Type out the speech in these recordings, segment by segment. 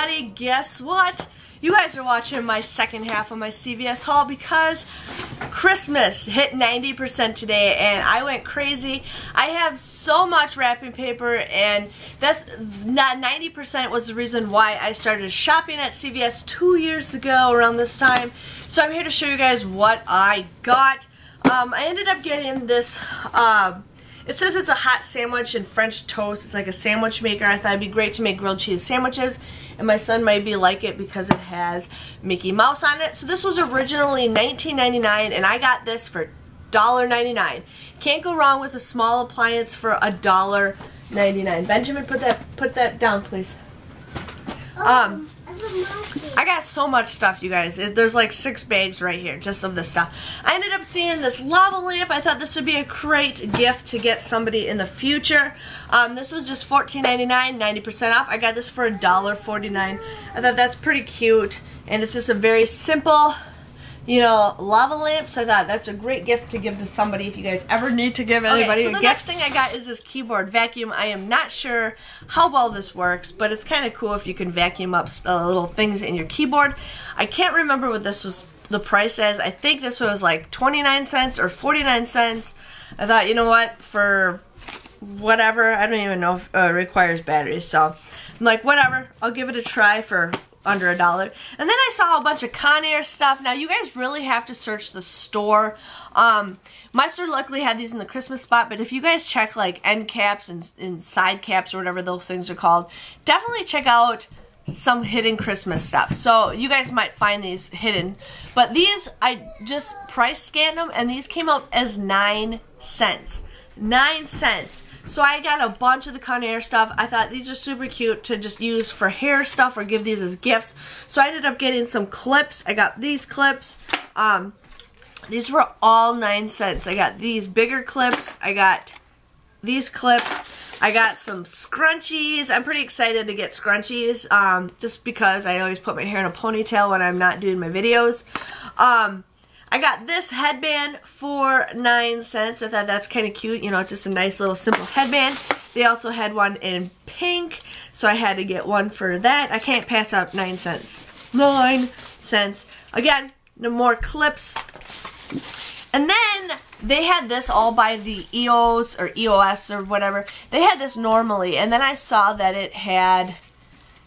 everybody, guess what? You guys are watching my second half of my CVS haul because Christmas hit 90% today and I went crazy. I have so much wrapping paper, and that's not 90% was the reason why I started shopping at CVS 2 years ago around this time. So I'm here to show you guys what I got. I ended up getting this, it says it's a hot sandwich and French toast. It's like a sandwich maker. I thought it'd be great to make grilled cheese sandwiches, and my son might be like it because it has Mickey Mouse on it. So this was originally $19.99 and I got this for $1.99. Can't go wrong with a small appliance for $1.99. Benjamin, put that down, please. I got so much stuff, you guys. There's like 6 bags right here just of this stuff. I ended up seeing this lava lamp. I thought this would be a great gift to get somebody in the future. This was just $14.99, 90% off. I got this for $1.49. I thought that's pretty cute, and it's just a very simple, you know, lava lamp. So I thought that's a great gift to give to somebody if you guys ever need to give anybody a gift. So the next thing I got is this keyboard vacuum. I am not sure how well this works, but it's kind of cool if you can vacuum up little things in your keyboard. I can't remember what this was the price as. I think this was like 29 cents or 49 cents. I thought, you know what, for whatever, I don't even know if it requires batteries, so I'm like, whatever, I'll give it a try for under $1. And then I saw a bunch of Conair stuff. Now you guys really have to search the store. My store luckily had these in the Christmas spot, but if you guys check like end caps and side caps or whatever those things are called, definitely check out some hidden Christmas stuff. So you guys might find these hidden. But these, I just price scanned them, and these came out as 9 cents. 9 cents. So I got a bunch of the Conair stuff. I thought these are super cute to just use for hair stuff or give these as gifts. So I ended up getting some clips. I got these clips. These were all 9 cents. I got these bigger clips. I got these clips. I got some scrunchies. I'm pretty excited to get scrunchies just because I always put my hair in a ponytail when I'm not doing my videos. I got this headband for 9 cents. I thought that's kind of cute. You know, it's just a nice little simple headband. They also had one in pink, so I had to get one for that. I can't pass up 9 cents. 9 cents. Again, no more clips. And then they had this all by the EOS or EOS or whatever. They had this normally, and then I saw that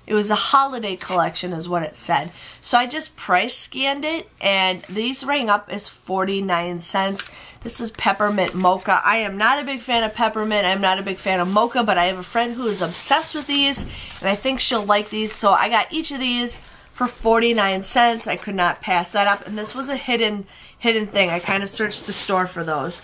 it was a holiday collection is what it said. So I just price scanned it, and these rang up as 49 cents. This is Peppermint Mocha. I am not a big fan of peppermint. I'm not a big fan of mocha, but I have a friend who is obsessed with these, and I think she'll like these. So I got each of these for 49 cents. I could not pass that up, and this was a hidden thing. I kind of searched the store for those.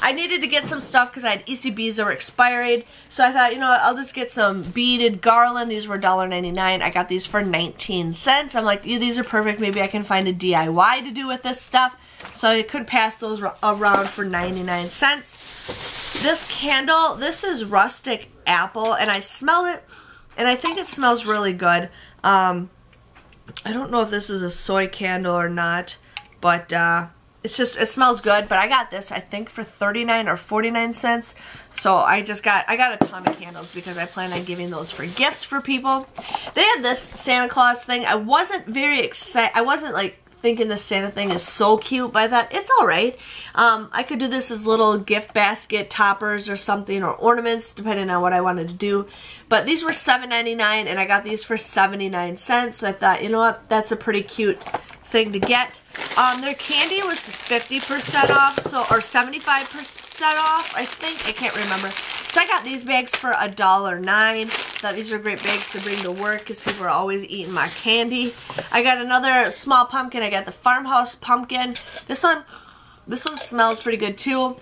I needed to get some stuff because I had ECBs that were expired. So I thought, you know what, I'll just get some Beaded Garland. These were $1.99. I got these for 19 cents. I'm like, yeah, these are perfect. Maybe I can find a DIY to do with this stuff. So I could pass those around for 99 cents. This candle, this is Rustic Apple, and I smelled it, and I think it smells really good. I don't know if this is a soy candle or not, but it smells good. But I got this, I think, for 39 or 49 cents. So I got a ton of candles because I plan on giving those for gifts for people. They had this Santa Claus thing. I wasn't very excited. I wasn't like thinking the Santa thing is so cute, but I thought it's alright. I could do this as little gift basket toppers or something, or ornaments, depending on what I wanted to do. But these were $7.99 and I got these for 79 cents. So I thought, you know what, that's a pretty cute thing to get. Their candy was 50% off, so, or 75% off, I think. I can't remember. So I got these bags for $1.09. Thought these are great bags to bring to work because people are always eating my candy. I got another small pumpkin. I got the Farmhouse Pumpkin. This one smells pretty good too.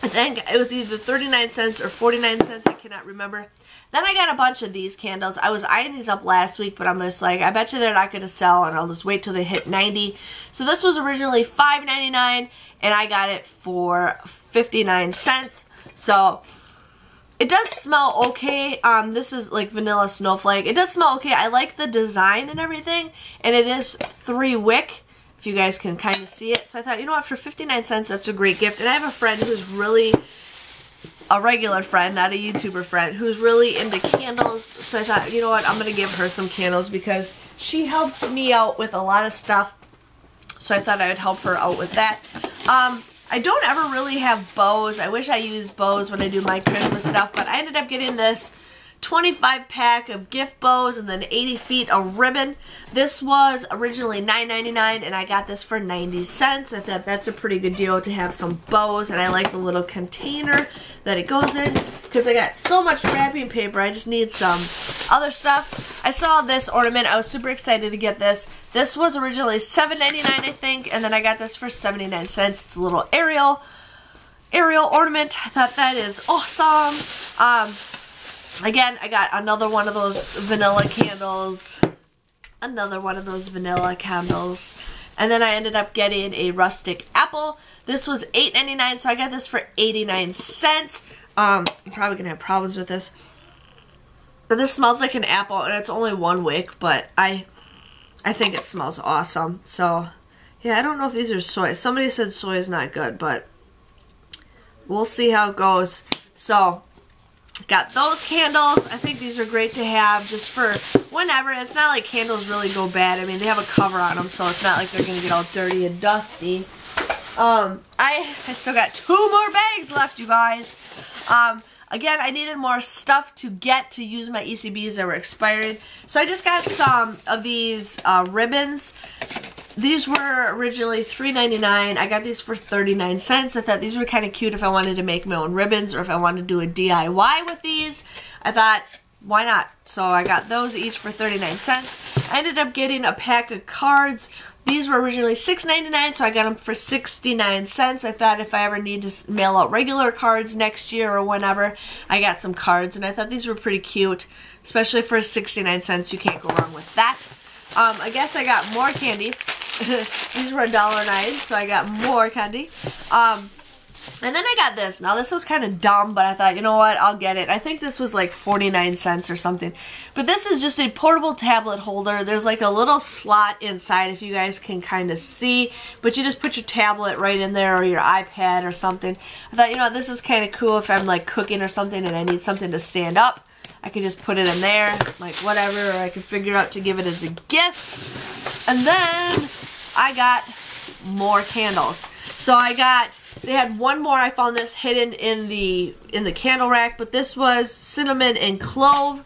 I think it was either 39 cents or 49 cents. I cannot remember. Then I got a bunch of these candles. I was eyeing these up last week, but I'm just like, I bet you they're not going to sell, and I'll just wait till they hit 90. So this was originally $5.99, and I got it for 59 cents. So it does smell okay. This is like vanilla snowflake. It does smell okay. I like the design and everything, and it is 3 wick, if you guys can kind of see it. So I thought, you know what, for 59 cents, that's a great gift. And I have a friend who's really a regular friend, not a YouTuber friend, who's really into candles. So I thought, you know what, I'm going to give her some candles because she helps me out with a lot of stuff. So I thought I would help her out with that. I don't ever really have bows. I wish I used bows when I do my Christmas stuff, but I ended up getting this 25 pack of gift bows and then 80 feet of ribbon. This was originally $9.99 and I got this for 90 cents. I thought that's a pretty good deal to have some bows, and I like the little container that it goes in because I got so much wrapping paper. I just need some other stuff. I saw this ornament. I was super excited to get this. This was originally $7.99 I think, and then I got this for 79 cents. It's a little Ariel ornament. I thought that is awesome. Again, I got another one of those vanilla candles. Another one of those vanilla candles. And then I ended up getting a rustic apple. This was $8.99, so I got this for 89 cents. I'm probably going to have problems with this. But this smells like an apple, and it's only one wick, but I think it smells awesome. So, yeah, I don't know if these are soy. Somebody said soy is not good, but we'll see how it goes. So, got those candles. I think these are great to have just for whenever. It's not like candles really go bad. I mean, they have a cover on them, so it's not like they're going to get all dirty and dusty. I still got 2 more bags left, you guys. Again, I needed more stuff to get to use my ECBs that were expiring. So I just got some of these ribbons. These were originally $3.99. I got these for 39 cents. I thought these were kind of cute if I wanted to make my own ribbons or if I wanted to do a DIY with these. I thought, why not? So I got those each for 39 cents. I ended up getting a pack of cards. These were originally $6.99, so I got them for 69 cents. I thought if I ever need to mail out regular cards next year or whenever, I got some cards, and I thought these were pretty cute, especially for 69 cents. You can't go wrong with that. I guess I got more candy. These were $1.09, so I got more candy. And then I got this. Now, this was kind of dumb, but I thought, you know what, I'll get it. I think this was like 49 cents or something. But this is just a portable tablet holder. There's like a little slot inside, if you guys can kind of see. But you just put your tablet right in there or your iPad or something. I thought, you know what, this is kind of cool if I'm like cooking or something and I need something to stand up. I can just put it in there, like whatever, or I can figure out to give it as a gift. And then I got more candles. So they had one more. I found this hidden in the candle rack, but this was cinnamon and clove.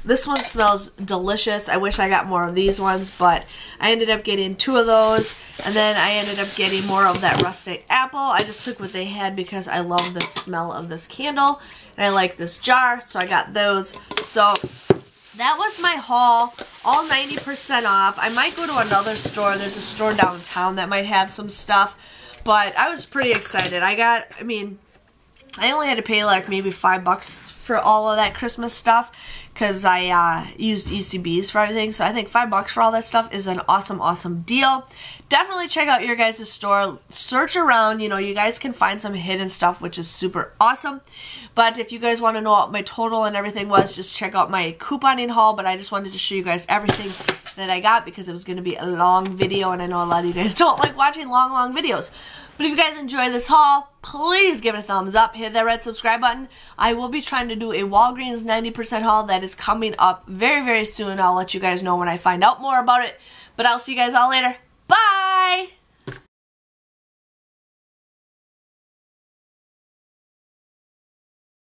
This one smells delicious. I wish I got more of these ones, but I ended up getting 2 of those, and then I ended up getting more of that rustic apple. I just took what they had because I love the smell of this candle, and I like this jar, so I got those. So that was my haul, all 90% off. I might go to another store. There's a store downtown that might have some stuff, but I was pretty excited. I only had to pay like maybe $5 for all of that Christmas stuff because I used ECBs for everything. So I think $5 for all that stuff is an awesome, awesome deal. Definitely check out your guys' store. Search around. You know, you guys can find some hidden stuff, which is super awesome. But if you guys want to know what my total and everything was, just check out my couponing haul. But I just wanted to show you guys everything that I got because it was going to be a long video, and I know a lot of you guys don't like watching long videos. But if you guys enjoy this haul, please give it a thumbs up. Hit that red subscribe button. I will be trying to do a Walgreens 90% haul that is coming up very, very soon. I'll let you guys know when I find out more about it. But I'll see you guys all later. Bye!